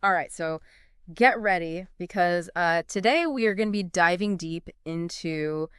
All right, so get ready because today we are going to be diving deep into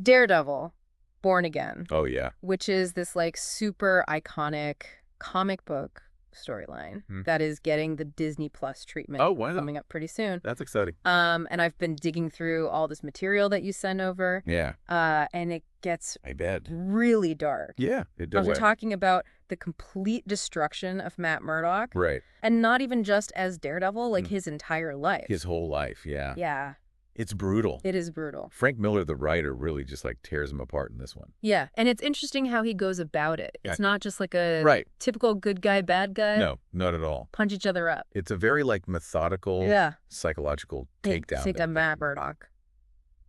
Daredevil, Born Again, Oh, yeah. which is this like super iconic comic book storyline Hmm. that is getting the Disney Plus treatment Oh, wow. coming up pretty soon. That's exciting. And I've been digging through all this material that you send over, Yeah, and it gets I bet. really dark. Yeah, it We're does. talking about the complete destruction of Matt Murdock, Right. and not even just as Daredevil, like Mm. his entire life. His whole life, yeah. Yeah, It's brutal. it is brutal. Frank Miller, the writer, really just like tears him apart in this one. Yeah, and it's interesting how he goes about it. Yeah. It's not just like a Right. typical good guy, bad guy. No, not at all. Punch each other up. It's a very like methodical, Yeah. psychological Take takedown. down Matt Murdock.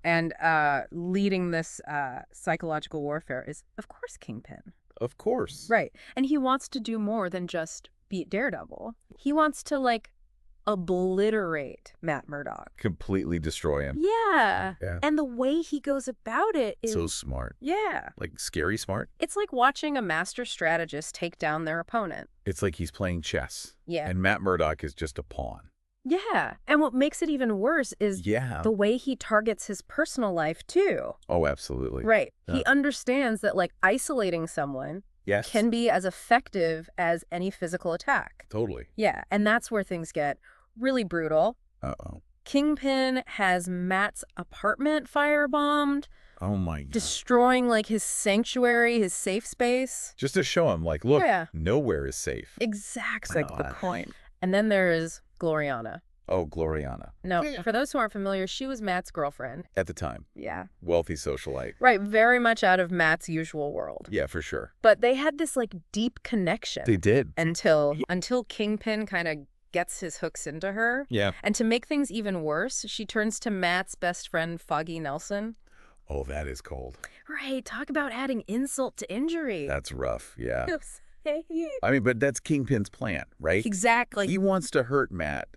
And leading this psychological warfare is, of course, Kingpin. Of course. Right. And he wants to do more than just beat Daredevil. He wants to, like, obliterate Matt Murdock. Completely destroy him. Yeah. Yeah. And the way he goes about it is... So smart. Yeah. Like scary smart. It's like watching a master strategist take down their opponent. It's like he's playing chess. Yeah. And Matt Murdock is just a pawn. Yeah. And what makes it even worse is Yeah. the way he targets his personal life, too. Oh, absolutely. Right. Yeah. He understands that, like, isolating someone Yes. can be as effective as any physical attack. Totally. Yeah. And that's where things get really brutal. Uh-oh. Kingpin has Matt's apartment firebombed, Oh, my God. destroying, like, his sanctuary, his safe space. Just to show him, like, look, Yeah. nowhere is safe. Exactly. Like the point. And then there's Gloriana. Oh, Gloriana. No, for those who aren't familiar, she was Matt's girlfriend. At the time. Yeah. Wealthy socialite. Right, very much out of Matt's usual world. Yeah, for sure. But they had this, like, deep connection. They did. Until Kingpin kind of gets his hooks into her. Yeah. And to make things even worse, she turns to Matt's best friend, Foggy Nelson. Oh, that is cold. Right, talk about adding insult to injury. That's rough, yeah. Oops. I mean, but that's Kingpin's plan, right? Exactly. He wants to hurt Matt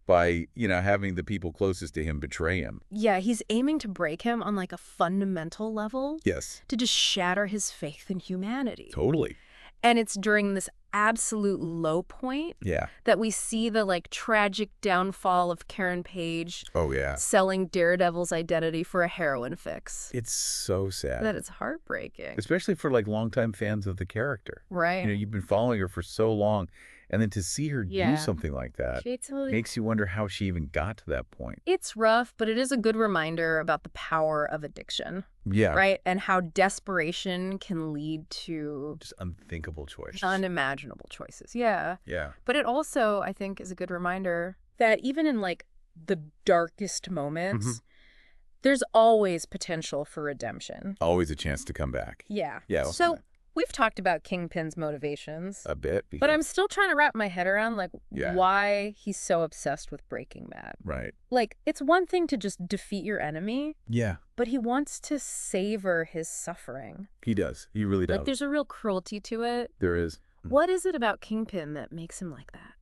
by, having the people closest to him betray him. Yeah, he's aiming to break him on, like, a fundamental level. Yes. To just shatter his faith in humanity. Totally. And it's during this absolute low point Yeah. that we see the, like, tragic downfall of Karen Page Oh, yeah. selling Daredevil's identity for a heroin fix. It's so sad. That is heartbreaking. Especially for, like, longtime fans of the character. Right. You've been following her for so long, and then to see her Yeah. do something like that makes you wonder how she even got to that point. It's rough, but it is a good reminder about the power of addiction. Yeah. Right? And how desperation can lead to Just unthinkable choices. unimaginable choices. Yeah. Yeah. But it also, I think, is a good reminder that even in, like, the darkest moments, there's always potential for redemption. Always a chance to come back. Yeah. Yeah. So we've talked about Kingpin's motivations. A bit. But I'm still trying to wrap my head around, like, Yeah. why he's so obsessed with breaking Matt. Right. Like, it's one thing to just defeat your enemy, Yeah. but he wants to savor his suffering. He does. He really does. Like, there's a real cruelty to it. There is. What is it about Kingpin that makes him like that?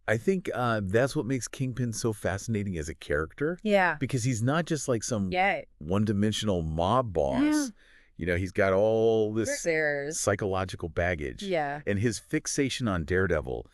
I think that's what makes Kingpin so fascinating as a character. Yeah. Because he's not just like some Yeah. one-dimensional mob boss. He's got all this There's... psychological baggage. Yeah. And his fixation on Daredevil,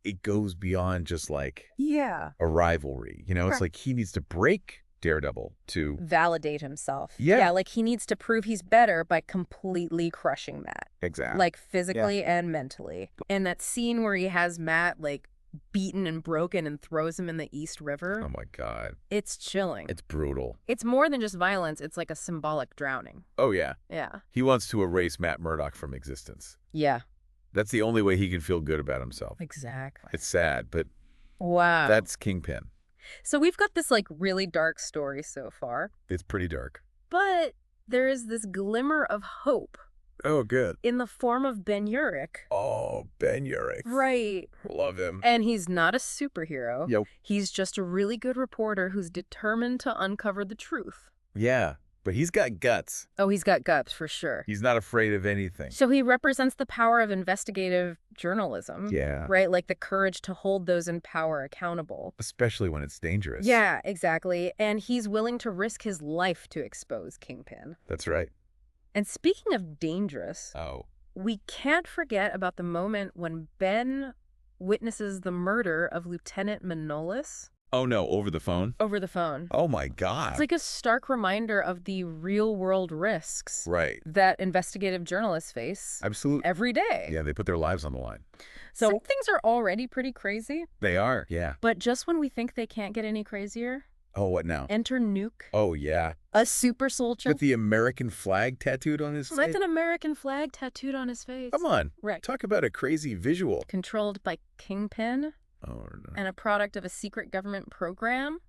it goes beyond just like Yeah. a rivalry. It's like he needs to break Daredevil to Validate himself. Yeah. Yeah, like he needs to prove he's better by completely crushing Matt. exactly. Like physically and mentally. And that scene where he has Matt, like, beaten and broken and throws him in the East River, Oh my God. it's chilling. It's brutal. It's more than just violence. It's like a symbolic drowning. Oh yeah. Yeah. He wants to erase Matt Murdock from existence. Yeah. That's the only way he can feel good about himself. Exactly. It's sad, but Wow. that's Kingpin. So we've got this, like, really dark story so far, It's pretty dark. but there is this glimmer of hope Oh, good. in the form of Ben Urich. Oh, Ben Urich. Right. Love him. And he's not a superhero. Yep. He's just a really good reporter who's determined to uncover the truth. Yeah, but he's got guts. Oh, he's got guts for sure. He's not afraid of anything. So he represents the power of investigative journalism. Yeah. Right? Like the courage to hold those in power accountable. Especially when it's dangerous. Yeah, exactly. And he's willing to risk his life to expose Kingpin. That's right. And speaking of dangerous, Oh. we can't forget about the moment when Ben witnesses the murder of Lieutenant Manolis Oh, no, over the phone? over the phone. Oh, my God. It's like a stark reminder of the real-world risks Right. that investigative journalists face Absolutely. every day. Yeah, they put their lives on the line. So things are already pretty crazy, They are. Yeah. but just when we think they can't get any crazier, Oh, what now? enter Nuke, Oh, yeah. a super soldier With the American flag tattooed on his with face? an American flag tattooed on his face. Come on. Right. Talk about a crazy visual. Controlled by Kingpin Oh, no. and a product of a secret government program.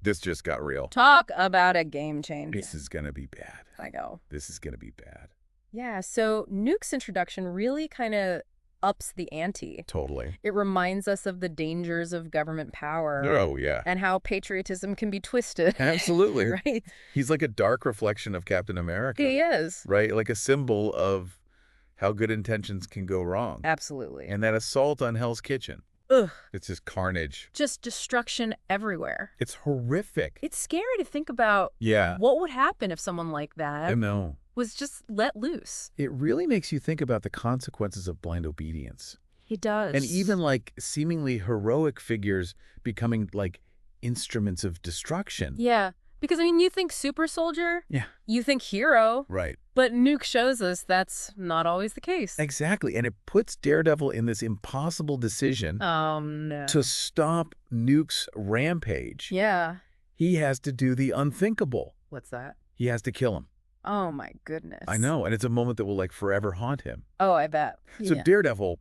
This just got real. Talk about a game changer. This is going to be bad. I go. This is going to be bad. Yeah, so Nuke's introduction really kind of ups the ante. Totally. It reminds us of the dangers of government power. Oh, yeah. And how patriotism can be twisted. Absolutely. Right? He's like a dark reflection of Captain America. He is. Right? Like a symbol of how good intentions can go wrong. Absolutely. And that assault on Hell's Kitchen. Ugh. It's just carnage. Just destruction everywhere. It's horrific. It's scary to think about Yeah. what would happen if someone like that I know. was just let loose. It really makes you think about the consequences of blind obedience. He does. And even like seemingly heroic figures becoming like instruments of destruction. Yeah. Because, I mean, you think super soldier, Yeah. you think hero, Right. but Nuke shows us that's not always the case. Exactly. And it puts Daredevil in this impossible decision No. to stop Nuke's rampage. Yeah. He has to do the unthinkable. What's that? He has to kill him. Oh, my goodness. I know. And it's a moment that will like forever haunt him. Oh, I bet. So Yeah. Daredevil,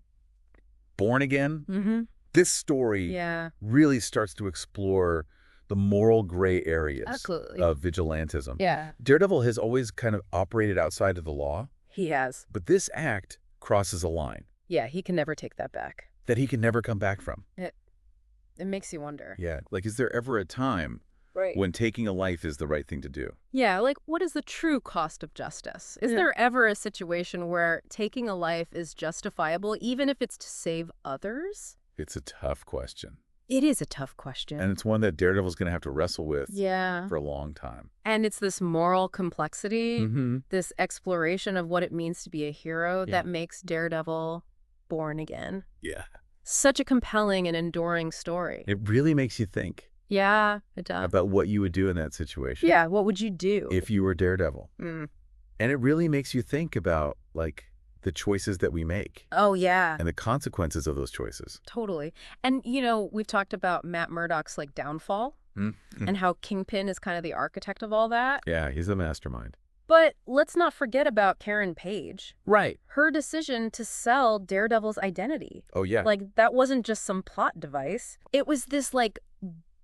born again, Mm-hmm. this story Yeah. really starts to explore the moral gray areas Absolutely. of vigilantism. Yeah. Daredevil has always kind of operated outside of the law, He has. but this act crosses a line Yeah, he can never take that back. that he can never come back from. It makes you wonder. Yeah. Like, is there ever a time Right. when taking a life is the right thing to do? Yeah, like what is the true cost of justice? Is Yeah. there ever a situation where taking a life is justifiable even if it's to save others? It's a tough question. It is a tough question. And it's one that Daredevil's going to have to wrestle with Yeah. for a long time. And it's this moral complexity, Mm-hmm. this exploration of what it means to be a hero Yeah. that makes Daredevil born again. Yeah. Such a compelling and enduring story. It really makes you think Yeah, it does. about what you would do in that situation. Yeah, what would you do? If you were Daredevil. Mm. And it really makes you think about, like, the choices that we make Oh, yeah. and the consequences of those choices. Totally. And, you know, we've talked about Matt Murdock's, like, downfall Mm-hmm. and how Kingpin is kind of the architect of all that. Yeah, he's a mastermind. But let's not forget about Karen Page. Right. Her decision to sell Daredevil's identity. Oh, yeah. Like, that wasn't just some plot device. It was this, like,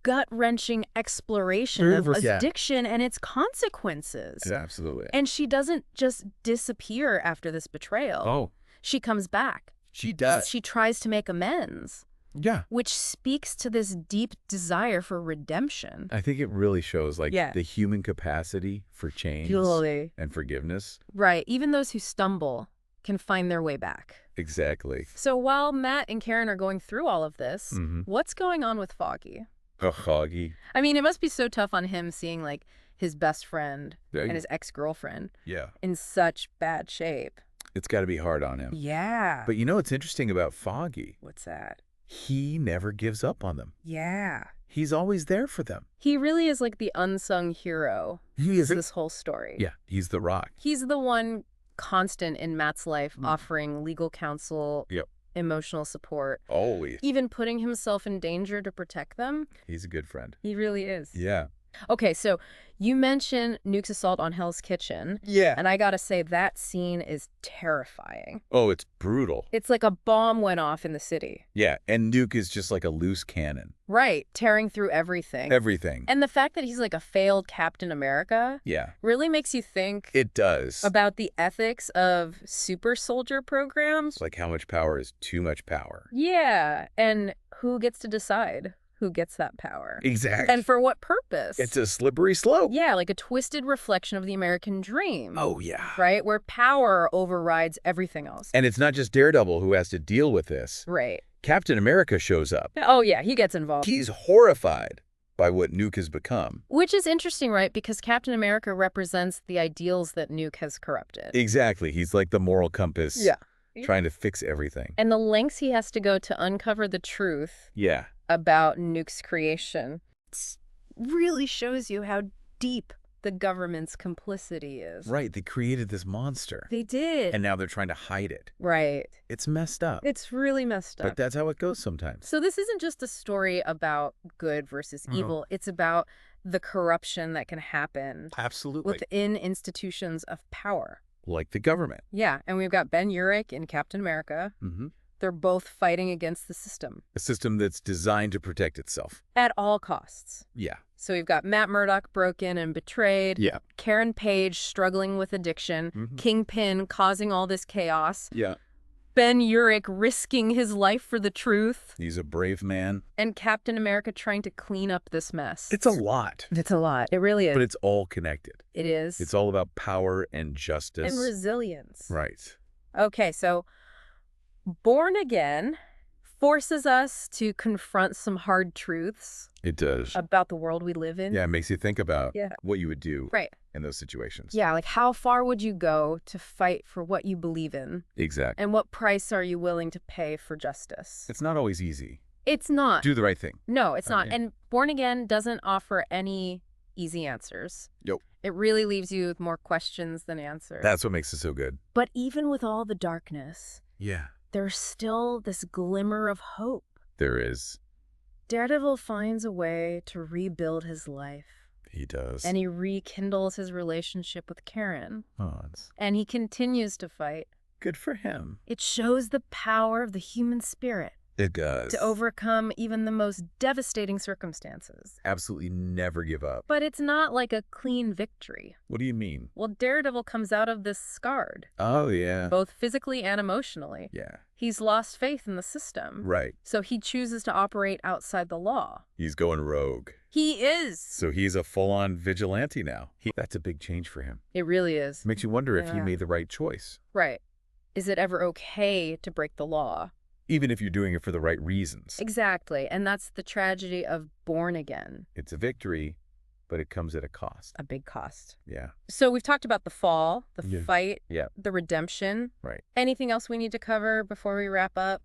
gut-wrenching exploration of Yeah. addiction and its consequences. Yeah, absolutely. And she doesn't just disappear after this betrayal. Oh, She comes back. she does. She tries to make amends, Yeah. which speaks to this deep desire for redemption. I think it really shows, like, Yeah. the human capacity for change Totally. and forgiveness. Right. Even those who stumble can find their way back. Exactly. So while Matt and Karen are going through all of this, Mhm. what's going on with Foggy? A hoggy. I mean, it must be so tough on him seeing, like, his best friend Yeah. and his ex-girlfriend Yeah. in such bad shape. It's got to be hard on him. Yeah. But you know what's interesting about Foggy? What's that? He never gives up on them. Yeah. He's always there for them. He really is like the unsung hero He of this whole story. Yeah, he's the Rock. He's the one constant in Matt's life, offering legal counsel, Yep. emotional support, Always. even putting himself in danger to protect them. He's a good friend. He really is. Yeah. Okay, so you mentioned Nuke's assault on Hell's Kitchen, Yeah. and I gotta say that scene is terrifying. Oh, it's brutal. It's like a bomb went off in the city. Yeah, and Nuke is just like a loose cannon. Right, tearing through everything. Everything. And the fact that he's like a failed Captain America Yeah, really makes you think it does. about the ethics of super soldier programs. Like how much power is too much power. Yeah, and who gets to decide who gets that power? Exactly. And for what purpose? It's a slippery slope. Yeah, like a twisted reflection of the American dream. Oh, yeah. Right? Where power overrides everything else. And it's not just Daredevil who has to deal with this. Right. Captain America shows up. Oh, yeah, he gets involved. He's horrified by what Nuke has become. Which is interesting, right? Because Captain America represents the ideals that Nuke has corrupted. Exactly. He's like the moral compass Yeah. trying to fix everything. And the lengths he has to go to uncover the truth Yeah. about Nuke's creation really shows you how deep the government's complicity is. Right. They created this monster. They did. And now they're trying to hide it. Right. It's messed up. It's really messed up. But that's how it goes sometimes. So this isn't just a story about good versus evil. It's about the corruption that can happen Absolutely. within institutions of power. Like the government. Yeah, and we've got Ben Urich in Captain America. Mm-hmm. They're both fighting against the system. A system that's designed to protect itself. At all costs. Yeah. So we've got Matt Murdock broken and betrayed. Yeah. Karen Page struggling with addiction. Mm-hmm. Kingpin causing all this chaos. Yeah. Ben Urich risking his life for the truth. He's a brave man. And Captain America trying to clean up this mess. It's a lot. It's a lot. It really is. But it's all connected. It is. It's all about power and justice. And resilience. Right. Okay, so Born Again forces us to confront some hard truths It does. about the world we live in. Yeah, it makes you think about Yeah. what you would do Right. in those situations. Yeah, like how far would you go to fight for what you believe in? Exactly. And what price are you willing to pay for justice? It's not always easy. It's not. Do the right thing. No, it's not. Yeah. And Born Again doesn't offer any easy answers. Nope. It really leaves you with more questions than answers. That's what makes it so good. But even with all the darkness, Yeah. there's still this glimmer of hope. There is. Daredevil finds a way to rebuild his life. He does. And he rekindles his relationship with Karen. Oh, it's And he continues to fight. good for him. It shows the power of the human spirit It does. to overcome even the most devastating circumstances. Absolutely never give up. But it's not like a clean victory. What do you mean? Well, Daredevil comes out of this scarred, Oh, yeah. both physically and emotionally. Yeah. He's lost faith in the system. Right. So he chooses to operate outside the law. He's going rogue. He is. So he's a full-on vigilante now. That's a big change for him. It really is. Makes you wonder if he Yeah. made the right choice. Right. Is it ever okay to break the law? Even if you're doing it for the right reasons. Exactly. And that's the tragedy of Born Again. It's a victory, but it comes at a cost. A big cost. Yeah. So we've talked about the fall, the Yeah. fight, Yeah. the redemption. Right. Anything else we need to cover before we wrap up?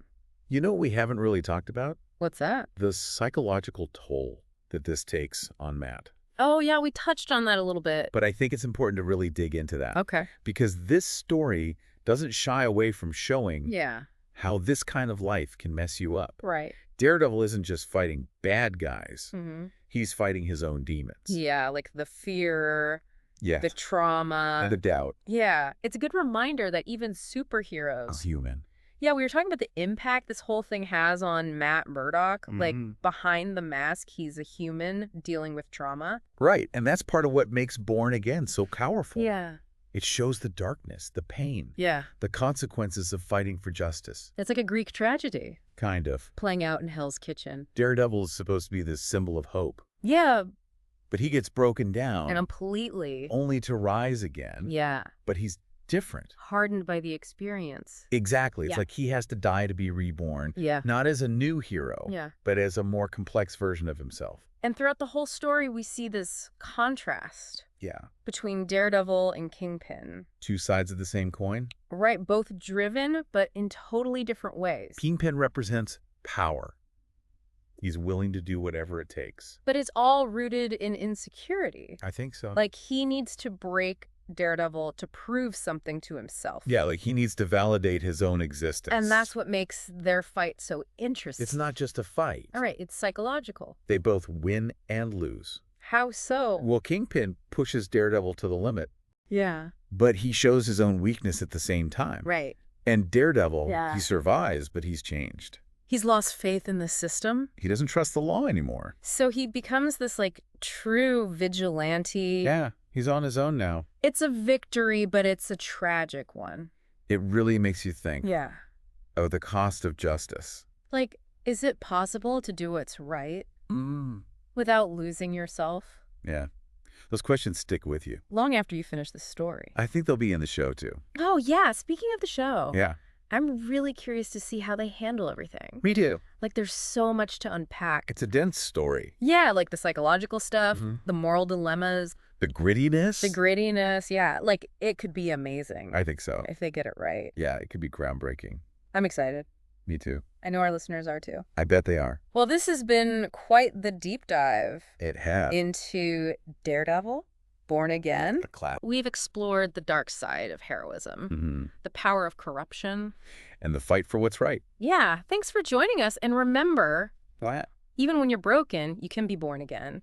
You know what we haven't really talked about? What's that? The psychological toll that this takes on Matt. Oh, yeah, we touched on that a little bit. But I think it's important to really dig into that. Okay. Because this story doesn't shy away from showing Yeah. how this kind of life can mess you up. Right. Daredevil isn't just fighting bad guys. Mm-hmm. He's fighting his own demons. Yeah, like the fear, Yeah. the trauma. And the doubt. Yeah. It's a good reminder that even A superheroes. human. Yeah, we were talking about the impact this whole thing has on Matt Murdock. Like, Mhm. behind the mask, he's a human dealing with trauma. Right. And that's part of what makes Born Again so powerful. Yeah. It shows the darkness, the pain, Yeah. the consequences of fighting for justice. It's like a Greek tragedy Kind of. playing out in Hell's Kitchen. Daredevil is supposed to be this symbol of hope. Yeah, But he gets broken down and completely. only to rise again. Yeah. But he's different. Hardened by the experience. Exactly. It's Yeah. like he has to die to be reborn. Yeah. Not as a new hero, Yeah. but as a more complex version of himself. And throughout the whole story, we see this contrast Yeah. between Daredevil and Kingpin. Two sides of the same coin. Right, both driven, but in totally different ways. Kingpin represents power. He's willing to do whatever it takes. But it's all rooted in insecurity. I think so. Like, he needs to break Daredevil to prove something to himself. Yeah, like he needs to validate his own existence. And that's what makes their fight so interesting. It's not just a fight. All right, it's psychological. They both win and lose. How so? Well, Kingpin pushes Daredevil to the limit, Yeah. but he shows his own weakness at the same time. Right. And Daredevil, Yeah. he survives, but he's changed. He's lost faith in the system. He doesn't trust the law anymore. So he becomes this, like, true vigilante. Yeah, he's on his own now. It's a victory, but it's a tragic one. It really makes you think Yeah. of the cost of justice. Like, is it possible to do what's right Mm. without losing yourself? Yeah. Those questions stick with you. Long after you finish the story. I think they'll be in the show, too. Oh, yeah. Speaking of the show. Yeah. I'm really curious to see how they handle everything. Me too. Like, there's so much to unpack. It's a dense story. Yeah, like the psychological stuff, Mhm. the moral dilemmas, The grittiness? The grittiness, yeah. Like, it could be amazing I think so. if they get it right. Yeah, it could be groundbreaking. I'm excited. Me too. I know our listeners are too. I bet they are. Well, this has been quite the deep dive It has. into Daredevil, Born Again. The clap. We've explored the dark side of heroism, Mm-hmm. the power of corruption. And the fight for what's right. Yeah, thanks for joining us. And remember, What? even when you're broken, you can be born again.